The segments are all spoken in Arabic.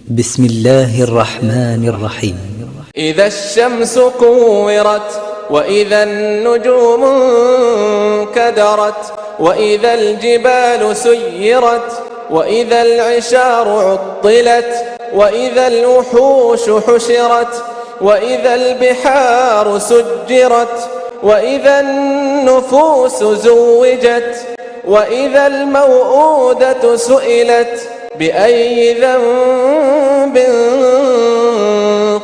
بسم الله الرحمن الرحيم. إذا الشمس كورت وإذا النجوم انكدرت وإذا الجبال سيرت وإذا العشار عطلت وإذا الوحوش حشرت وإذا البحار سجرت وإذا النفوس زوجت وإذا الموءودة سئلت بأي ذنب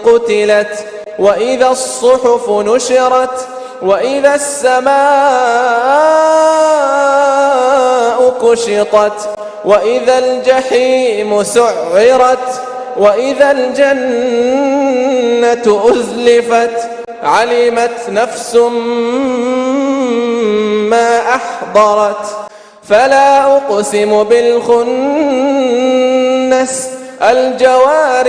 قتلت وإذا الصحف نشرت وإذا السماء كشطت وإذا الجحيم سعرت وإذا الجنة أزلفت علمت نفس ما أحضرت فلا أقسم بالخنس الجوار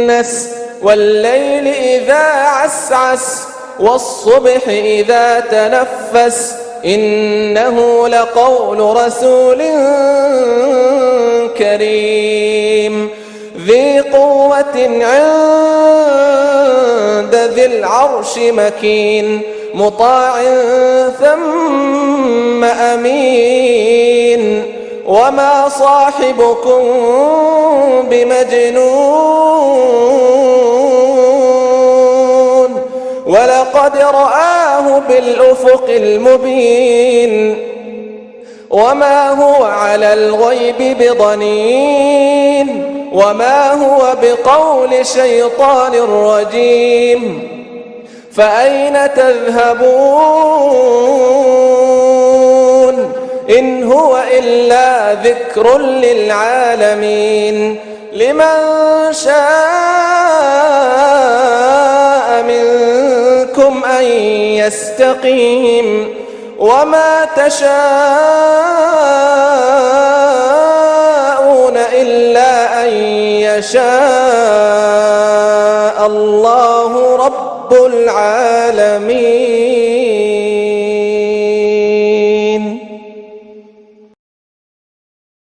الكنس والليل إذا عسعس والصبح إذا تنفس إنه لقول رسول كريم ذي قوة عند ذي العرش مكين مطاع ثم أمين وما صاحبكم بمجنون ولقد رآه بالأفق المبين وما هو على الغيب بضنين وما هو بقول شيطان رجيم فأين تذهبون إن هو إلا ذكر للعالمين لمن شاء منكم أن يستقيم وما تشاءون إلا أن يشاء الله رب العالمين.